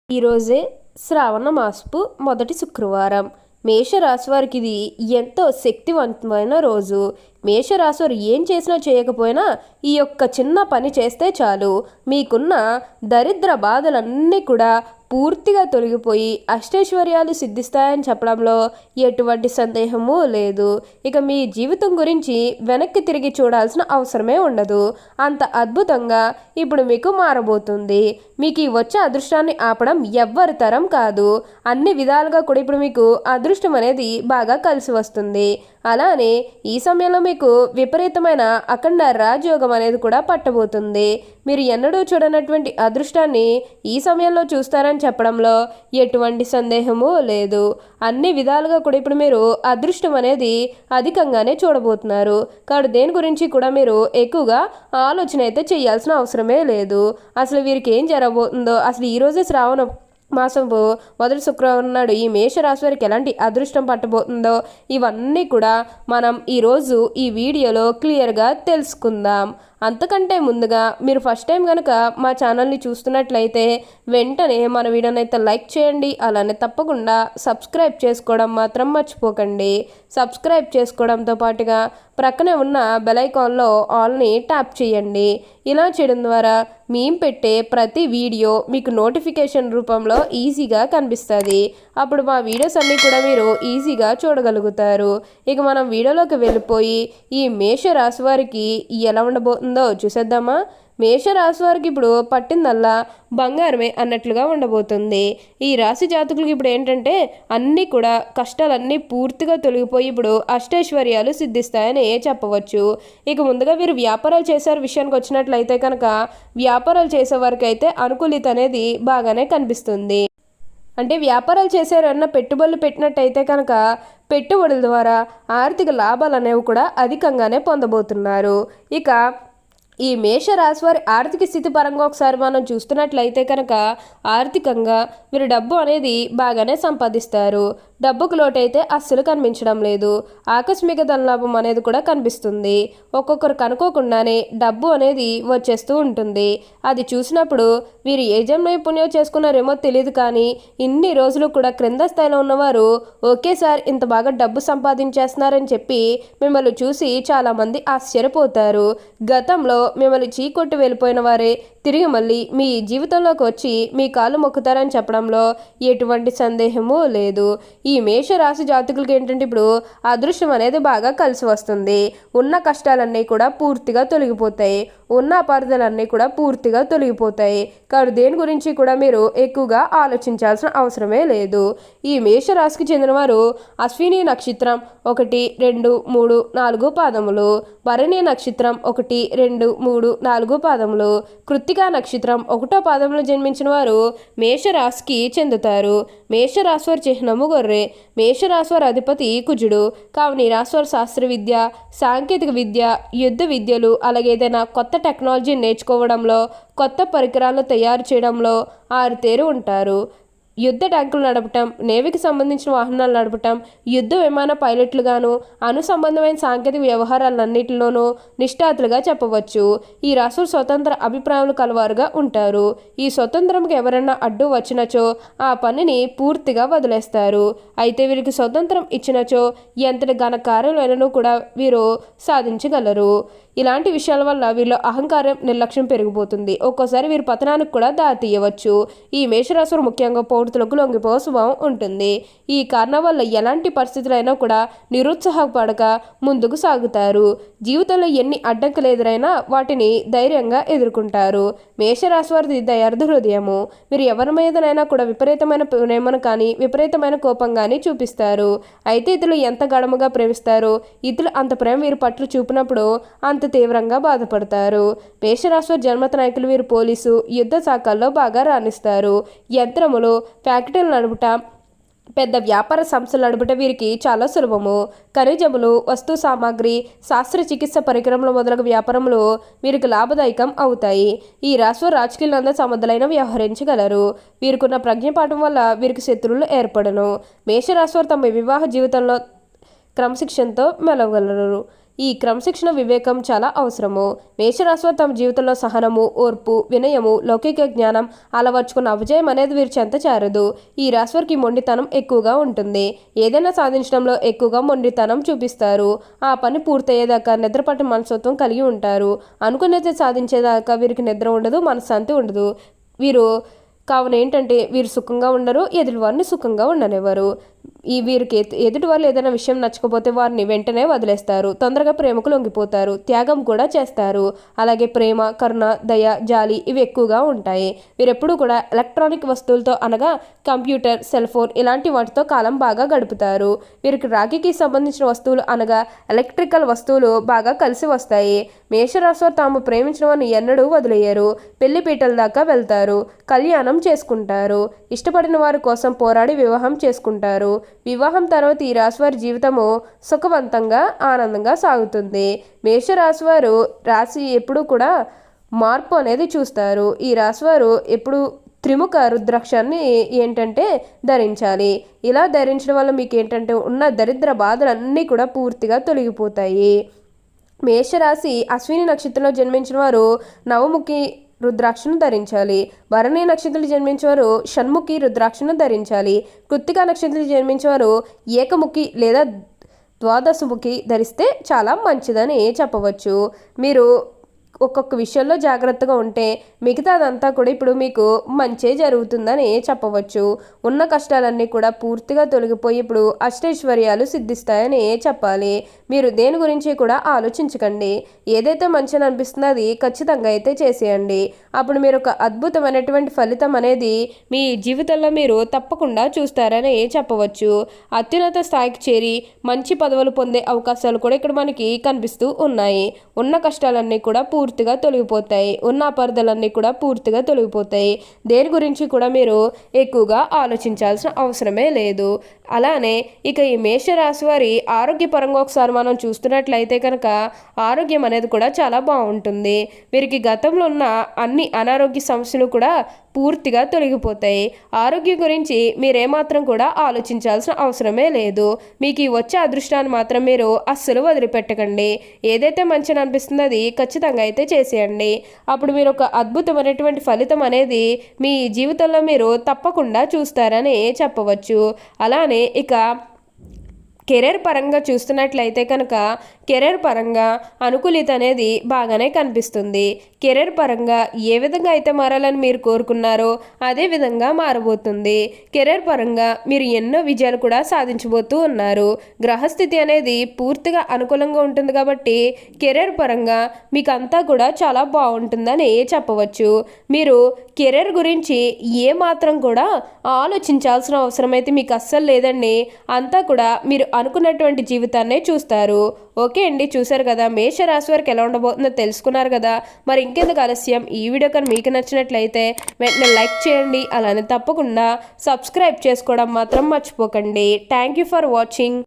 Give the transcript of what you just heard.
ఈరోజే శ్రావణ మాసపు మొదటి శుక్రవారం. మేషరాశి వారికి ఇది ఎంతో శక్తివంతమైన రోజు. మేషరాశి వారు ఏం చేసినా చేయకపోయినా ఈ యొక్క చిన్న పని చేస్తే చాలు మీకున్న దరిద్ర బాధలన్నీ కూడా పూర్తిగా తొలగిపోయి అష్టైశ్వర్యాలు సిద్ధిస్తాయని చెప్పడంలో ఎటువంటి సందేహము లేదు. ఇక మీ జీవితం గురించి వెనక్కి తిరిగి చూడాల్సిన అవసరమే ఉండదు. అంత అద్భుతంగా ఇప్పుడు మీకు మారబోతుంది. మీకు ఈ వచ్చే అదృష్టాన్ని ఆపడం ఎవ్వరి తరం కాదు. అన్ని విధాలుగా కూడా ఇప్పుడు మీకు అదృష్టం అనేది బాగా కలిసి వస్తుంది. అలానే ఈ సమయంలో మీకు విపరీతమైన అఖండ రాజయోగం అనేది కూడా పట్టబోతుంది. మీరు ఎన్నడూ చూడనటువంటి అదృష్టాన్ని ఈ సమయంలో చూస్తారని చెప్పడంలో ఎటువంటి సందేహము లేదు. అన్ని విధాలుగా కూడా ఇప్పుడు మీరు అదృష్టం అనేది అధికంగానే చూడబోతున్నారు. కాబట్టి దేని గురించి కూడా మీరు ఎక్కువగా ఆలోచన అయితే చేయాల్సిన అవసరమే లేదు. అసలు వీరికి ఏం జరగబోతుందో, అసలు ఈరోజే శ్రావణ మాసంపు మొదటి శుక్రవారం నాడు ఈ మేషరాశి వారికి ఎలాంటి అదృష్టం పట్టబోతుందో ఇవన్నీ కూడా మనం ఈరోజు ఈ వీడియోలో క్లియర్గా తెలుసుకుందాం. అంతకంటే ముందుగా మీరు ఫస్ట్ టైం కనుక మా ఛానల్ని చూస్తున్నట్లయితే వెంటనే మన వీడియోని అయితే లైక్ చేయండి. అలానే తప్పకుండా సబ్స్క్రైబ్ చేసుకోవడం మాత్రం మర్చిపోకండి. సబ్స్క్రైబ్ చేసుకోవడంతో పాటుగా ప్రక్కనే ఉన్న బెల్ ఐకాన్లో ఆల్ని ట్యాప్ చేయండి. ఇలా చేయడం ద్వారా మేము పెట్టే ప్రతి వీడియో మీకు నోటిఫికేషన్ రూపంలో ఈజీగా కనిపిస్తుంది. అప్పుడు మా వీడియోస్ అన్నీ కూడా మీరు ఈజీగా చూడగలుగుతారు. ఇక మనం వీడియోలోకి వెళ్ళిపోయి ఈ మేషరాశి వారికి ఎలా ఉండబోతుందో చూసేద్దామా. మేషరాశి వారికి ఇప్పుడు పట్టిందల్లా బంగారమే అన్నట్లుగా ఉండబోతుంది. ఈ రాశి జాతకులకు ఇప్పుడు ఏంటంటే అన్నీ కూడా కష్టాలన్నీ పూర్తిగా తొలగిపోయి ఇప్పుడు అష్టైశ్వర్యాలు సిద్ధిస్తాయని చెప్పవచ్చు. ఇక ముందుగా వీరు వ్యాపారాలు చేసే విషయానికి వచ్చినట్లయితే కనుక వ్యాపారాలు చేసే వారికి అయితే అనుకూలిత అనేది బాగానే కనిపిస్తుంది. అంటే వ్యాపారాలు చేసేవారన్నా పెట్టుబడులు పెట్టినట్టయితే కనుక పెట్టుబడుల ద్వారా ఆర్థిక లాభాలు అనేవి కూడా అధికంగానే పొందబోతున్నారు. ఇక ఈ మేషరాశి వారి ఆర్థిక స్థితి పరంగా ఒకసారి మనం చూస్తున్నట్లయితే కనుక ఆర్థికంగా వీరు డబ్బు అనేది బాగానే సంపాదిస్తారు. డబ్బుకు లోటైతే అస్సలు కనిపించడం లేదు. ఆకస్మిక ధనలాభం అనేది కూడా కనిపిస్తుంది. ఒక్కొక్కరు కనుక్కోకుండానే డబ్బు అనేది వచ్చేస్తూ ఉంటుంది. అది చూసినప్పుడు వీరు ఏ జన్మ నైపుణ్యం చేసుకున్నారేమో తెలియదు, కానీ ఇన్ని రోజులు కూడా క్రింద స్థాయిలో ఉన్నవారు ఒకేసారి ఇంత బాగా డబ్బు సంపాదించేస్తున్నారని చెప్పి మిమ్మల్ని చూసి చాలామంది ఆశ్చర్యపోతారు. గతంలో మిమ్మల్ని చీకొట్టి వెళ్ళిపోయిన వారే తిరిగి మళ్ళీ మీ జీవితంలోకి వచ్చి మీ కాళ్ళు మొక్కుతారని చెప్పడంలో ఎటువంటి సందేహము లేదు. ఈ మేషరాశి జాతకులకి ఏంటంటే ఇప్పుడు అదృష్టం అనేది బాగా కలిసి వస్తుంది. ఉన్న కష్టాలన్నీ కూడా పూర్తిగా తొలగిపోతాయి. ఉన్న అపార్థాలన్నీ కూడా పూర్తిగా తొలగిపోతాయి. కాబట్టి దేని గురించి కూడా మీరు ఎక్కువగా ఆలోచించాల్సిన అవసరమే లేదు. ఈ మేషరాశికి చెందినవారు అశ్విని నక్షత్రం 1, 2, 3, 4 పాదములు, భరణి నక్షత్రం 1, 2, 3, 4 పాదములు, కృత్తికా నక్షత్రం 1వ పాదంలో జన్మించిన వారు మేషరాశికి చెందుతారు. మేషరాశి వారి చిహ్నము గొర్రె. మేషరాశి వారి అధిపతి కుజుడు. కావున ఈ రాశి వారి శాస్త్ర విద్య, సాంకేతిక విద్య, యుద్ధ విద్యలు, అలాగే ఏదైనా కొత్త టెక్నాలజీ నేర్చుకోవడంలో, కొత్త పరికరాలను తయారు చేయడంలో ఆరుతేరి ఉంటారు. యుద్ధ ట్యాంకులు నడపటం, నేవీకి సంబంధించిన వాహనాలు నడపటం, యుద్ధ విమాన పైలట్లుగాను, అనుసంబంధమైన సాంకేతిక వ్యవహారాలన్నింటిలోనూ నిష్ఠాతులుగా చెప్పవచ్చు. ఈ రాశులు స్వతంత్ర అభిప్రాయాలు కలవారుగా ఉంటారు. ఈ స్వతంత్రంకి ఎవరైనా అడ్డు వచ్చినచో ఆ పనిని పూర్తిగా వదిలేస్తారు. అయితే వీరికి స్వతంత్రం ఇచ్చినచో ఎంతటి ఘన కార్యాలైనను కూడా వీరు సాధించగలరు. ఇలాంటి విషయాల వల్ల వీళ్ళ అహంకారం, నిర్లక్ష్యం పెరిగిపోతుంది. ఒక్కోసారి వీరి పతనానికి కూడా దారితీయవచ్చు. ఈ మేషరాశులు ముఖ్యంగా పౌరుతులకు లొంగిపోయే స్వభావం ఉంటుంది. ఈ కారణం వల్ల ఎలాంటి పరిస్థితులైనా కూడా నిరుత్సాహపడక ముందుకు సాగుతారు. జీవితంలో ఎన్ని అడ్డంకులు ఎదురైనా వాటిని ధైర్యంగా ఎదుర్కొంటారు. మేషరాశి వారిది దయార్థ హృదయము. మీరు ఎవరి మీదనైనా కూడా విపరీతమైన ప్రేమను కానీ విపరీతమైన కోపం కానీ చూపిస్తారు. అయితే ఇతరులు ఎంత గడముగా ప్రేమిస్తారో ఇతరులు అంత ప్రేమ వీరి పట్ల చూపినప్పుడు అంత తీవ్రంగా బాధపడతారు. మేషరాశి వారి జన్మత నాయకులు వీరు పోలీసు, యుద్ధ శాఖల్లో బాగా రాణిస్తారు. యంత్రములు, ఫ్యాక్టరీలు నడుపుట, పెద్ద వ్యాపార సంస్థలు నడుపుట వీరికి చాలా సులభము. ఖనిజములు, వస్తు సామాగ్రి, శాస్త్రచికిత్స పరికరములు మొదలగు వ్యాపారములు వీరికి లాభదాయకం అవుతాయి. ఈ రాశి రాజకీయాలంతా సమర్థులైన వ్యవహరించగలరు. వీరికున్న ప్రజ్ఞపాఠం వల్ల వీరికి శత్రువులు ఏర్పడను. మేషరాశి వారు తమ వివాహ జీవితంలో క్రమశిక్షణతో మెలవగలరు. ఈ క్రమశిక్షణ వివేకం చాలా అవసరము. మేషరాశి వారు తమ జీవితంలో సహనము, ఓర్పు, వినయము, లౌకిక జ్ఞానం అలవర్చుకున్న అపజయం అనేది వీరి చెంత చేరదు. ఈ రాశి వారికి మొండితనం ఎక్కువగా ఉంటుంది. ఏదైనా సాధించడంలో ఎక్కువగా మొండితనం చూపిస్తారు. ఆ పని పూర్తయ్యేదాకా నిద్రపట్టిన మనస్తత్వం కలిగి ఉంటారు. అనుకున్నది సాధించేదాకా వీరికి నిద్ర ఉండదు, మనశ్శాంతి ఉండదు. కావున ఏంటంటే వీరు సుఖంగా ఉండరు, ఎదుటి వారిని సుఖంగా ఉండనివ్వరు. వీరికి ఎదుటి వాళ్ళు ఏదైనా విషయం నచ్చకపోతే వారిని వెంటనే వదిలేస్తారు. తొందరగా ప్రేమకు లొంగిపోతారు, త్యాగం కూడా చేస్తారు. అలాగే ప్రేమ, కరుణ, దయ, జాలి ఇవి ఎక్కువగా ఉంటాయి. వీరెప్పుడు కూడా ఎలక్ట్రానిక్ వస్తువులతో అనగా కంప్యూటర్, సెల్ ఫోన్ ఇలాంటి వాటితో కాలం బాగా గడుపుతారు. వీరికి రాఖీకి సంబంధించిన వస్తువులు అనగా ఎలక్ట్రికల్ వస్తువులు బాగా కలిసి వస్తాయి. మేషరాశి వారు తాము ప్రేమించిన వారిని ఎన్నడూ వదిలేయరు. పెళ్లి పీటల దాకా వెళ్తారు, కళ్యాణం చేసుకుంటారు. ఇష్టపడిన వారి కోసం పోరాడి వివాహం చేసుకుంటారు. వివాహం తర్వాత ఈ రాశివారి జీవితము సుఖవంతంగా ఆనందంగా సాగుతుంది. మేషరాశివారు ఎప్పుడు కూడా మార్పు అనేది చూస్తారు. ఈ రాశివారు ఎప్పుడు త్రిముఖ రుద్రాక్షాన్ని ఏంటంటే ధరించాలి. ఇలా ధరించడం వల్ల మీకు ఏంటంటే ఉన్న దరిద్ర బాధలన్నీ కూడా పూర్తిగా తొలగిపోతాయి. మేషరాశి అశ్విని నక్షత్రంలో జన్మించిన వారు నవముఖి రుద్రాక్షను ధరించాలి. భరణి నక్షత్రంలో జన్మించేవారు షణ్ముఖి రుద్రాక్షను ధరించాలి. కృత్తికా నక్షత్రంలో జన్మించేవారు ఏకముఖి లేదా ద్వాదశముఖి ధరిస్తే చాలా మంచిదని చెప్పవచ్చు. మీరు ఒక్కొక్క విషయంలో జాగ్రత్తగా ఉంటే మిగతాదంతా కూడా ఇప్పుడు మీకు మంచే జరుగుతుందని చెప్పవచ్చు. ఉన్న కష్టాలన్నీ కూడా పూర్తిగా తొలగిపోయి ఇప్పుడు అష్టైశ్వర్యాలు సిద్ధిస్తాయని చెప్పాలి. మీరు దేని గురించి కూడా ఆలోచించకండి. ఏదైతే మంచిని అనిపిస్తుందో అది ఖచ్చితంగా అయితే చేసేయండి. అప్పుడు మీరు ఒక అద్భుతమైనటువంటి ఫలితం అనేది మీ జీవితంలో మీరు తప్పకుండా చూస్తారని చెప్పవచ్చు. అత్యున్నత స్థాయికి చేరి మంచి పదవులు పొందే అవకాశాలు కూడా ఇక్కడ మనకి కనిపిస్తూ ఉన్నాయి. ఉన్న కష్టాలన్నీ కూడా పూర్తిగా తొలగిపోతాయి. ఉన్న అపార్థాలన్నీ కూడా పూర్తిగా తొలగిపోతాయి. దేని గురించి కూడా మీరు ఎక్కువగా ఆలోచించాల్సిన అవసరమే లేదు. అలానే ఇక ఈ మేషరాశి వారి ఆరోగ్యపరంగా ఒకసారి మనం చూస్తున్నట్లయితే కనుక ఆరోగ్యం అనేది కూడా చాలా బాగుంటుంది. వీరికి గతంలో ఉన్న అన్ని అనారోగ్య సమస్యలు కూడా పూర్తిగా తొలగిపోతాయి. ఆరోగ్యం గురించి మీరేమాత్రం కూడా ఆలోచించాల్సిన అవసరమే లేదు. మీకు ఈ వచ్చే అదృష్టాన్ని మాత్రం మీరు అస్సలు వదిలిపెట్టకండి. ఏదైతే మంచిని అనిపిస్తుందో అది ఖచ్చితంగా అయితే చేసేయండి. అప్పుడు మీరు ఒక అద్భుతమైనటువంటి ఫలితం అనేది మీ జీవితంలో మీరు తప్పకుండా చూస్తారని చెప్పవచ్చు. అలానే ఇక కెరీర్ పరంగా చూస్తున్నట్లయితే కనుక కెరీర్ పరంగా అనుకూలిత అనేది బాగానే కనిపిస్తుంది. కెరీర్ పరంగా ఏ విధంగా అయితే మారాలని మీరు కోరుకున్నారో అదే విధంగా మారబోతుంది. కెరీర్ పరంగా మీరు ఎన్నో విజయాలు కూడా సాధించబోతూ ఉన్నారు. గ్రహస్థితి అనేది పూర్తిగా అనుకూలంగా ఉంటుంది కాబట్టి కెరీర్ పరంగా మీకు అంతా కూడా చాలా బాగుంటుందని చెప్పవచ్చు. మీరు కెరీర్ గురించి ఏమాత్రం కూడా ఆలోచించాల్సిన అవసరం అయితే మీకు అస్సలు లేదండి. అంతా కూడా మీరు అనుకున్నటువంటి జీవితాన్నే చూస్తారు. ఓకే అండి, చూసారు కదా మేషరాశి వారికి ఎలా ఉండబోతుందో తెలుసుకున్నారు కదా. మరి ఇంకెందుకు ఆలస్యం, ఈ వీడియో కానీ మీకు నచ్చినట్లయితే వెంటనే లైక్ చేయండి. అలానే తప్పకుండా సబ్స్క్రైబ్ చేసుకోవడం మాత్రం మర్చిపోకండి. Thank you for watching.